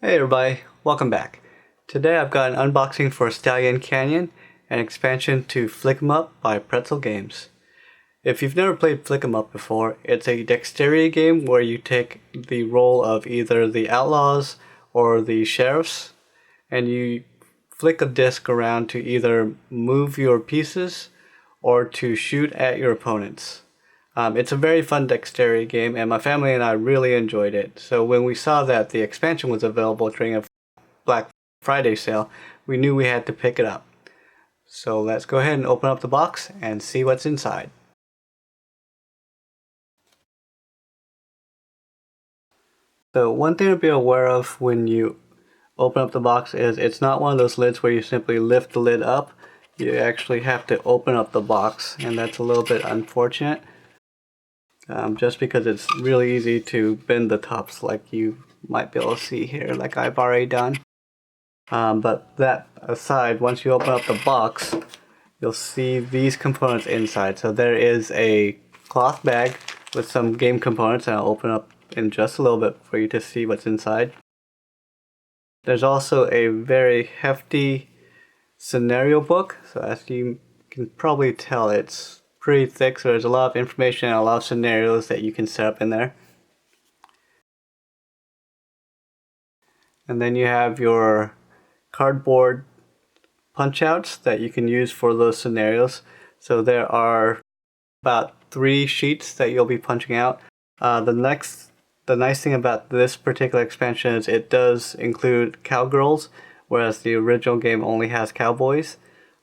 Hey everybody, welcome back. Today I've got an unboxing for Stallion Canyon, an expansion to Flick 'em Up by Pretzel Games. If you've never played Flick 'em Up before, it's a dexterity game where you take the role of either the outlaws or the sheriffs, and you flick a disc around to either move your pieces or to shoot at your opponents. It's a very fun dexterity game, and my family and I really enjoyed it. So when we saw that the expansion was available during a Black Friday sale, we knew we had to pick it up. So let's go ahead and open up the box and see what's inside. So one thing to be aware of when you open up the box is it's not one of those lids where you simply lift the lid up. You actually have to open up the box, and that's a little bit unfortunate. Just because it's really easy to bend the tops like you might be able to see here, like I've already done. But that aside, once you open up the box, you'll see these components inside. So there is a cloth bag with some game components, and I'll open up in just a little bit for you to see what's inside. There's also a very hefty scenario book, so as you can probably tell, it's pretty thick, so there's a lot of information and a lot of scenarios that you can set up in there. And then you have your cardboard punch outs that you can use for those scenarios. So there are about 3 sheets that you'll be punching out. The nice thing about this particular expansion is it does include cowgirls, whereas the original game only has cowboys.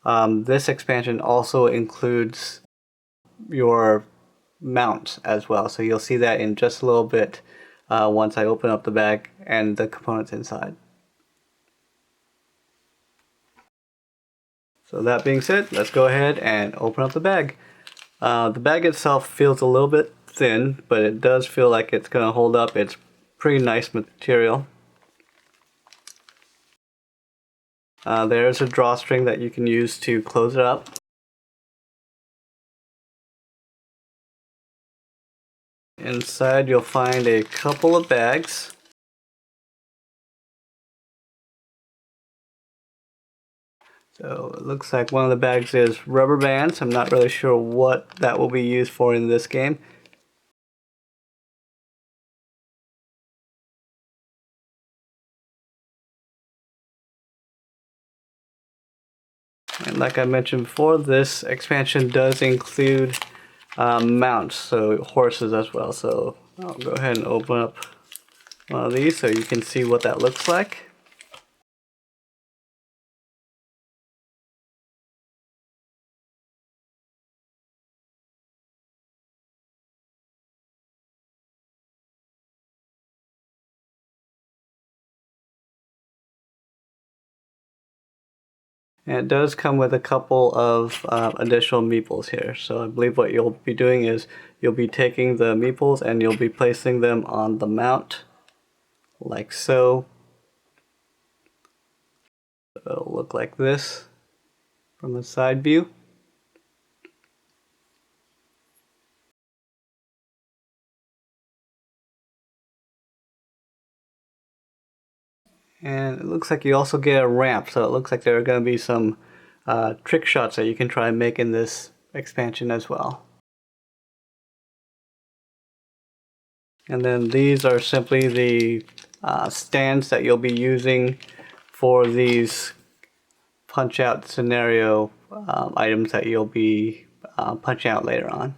This expansion also includes your mounts as well, so you'll see that in just a little bit once I open up the bag and the components inside. So that being said, let's go ahead and open up the bag. The bag itself feels a little bit thin, but it does feel like it's going to hold up. It's pretty nice material. There's a drawstring that you can use to close it up. Inside you'll find a couple of bags. So it looks like one of the bags is rubber bands. I'm not really sure what that will be used for in this game. And like I mentioned before, this expansion does include mounts, so horses as well. So I'll go ahead and open up one of these so you can see what that looks like. And it does come with a couple of additional meeples here. So I believe what you'll be doing is you'll be taking the meeples and you'll be placing them on the mount, like so. It'll look like this from a side view. And it looks like you also get a ramp, so it looks like there are going to be some trick shots that you can try and make in this expansion as well. And then these are simply the stands that you'll be using for these punch out scenario items that you'll be punching out later on.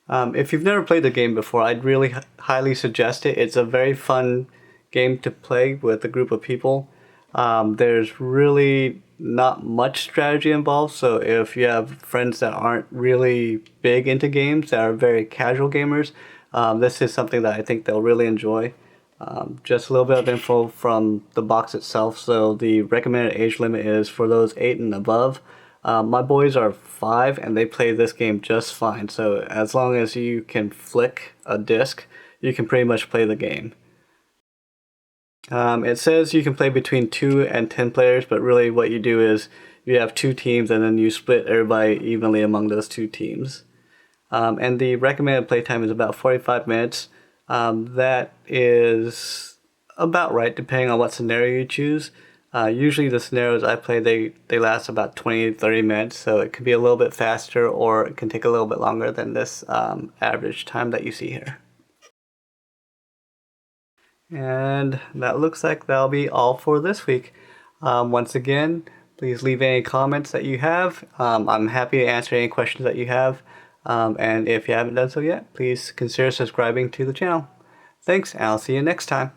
If you've never played the game before, I'd really highly suggest it. It's a very fun game to play with a group of people. There's really not much strategy involved, so if you have friends that aren't really big into games, that are very casual gamers, this is something that I think they'll really enjoy. Just a little bit of info from the box itself. So the recommended age limit is for those 8 and above. My boys are 5 and they play this game just fine. So as long as you can flick a disc, you can pretty much play the game. It says you can play between 2 and 10 players, but really what you do is you have 2 teams and then you split everybody evenly among those 2 teams. And the recommended playtime is about 45 minutes. That is about right, depending on what scenario you choose. Usually the scenarios I play, they last about 20 to 30 minutes, so it could be a little bit faster or it can take a little bit longer than this average time that you see here. And that looks like that'll be all for this week. Once again, please leave any comments that you have. I'm happy to answer any questions that you have. And if you haven't done so yet, please consider subscribing to the channel. Thanks, and I'll see you next time.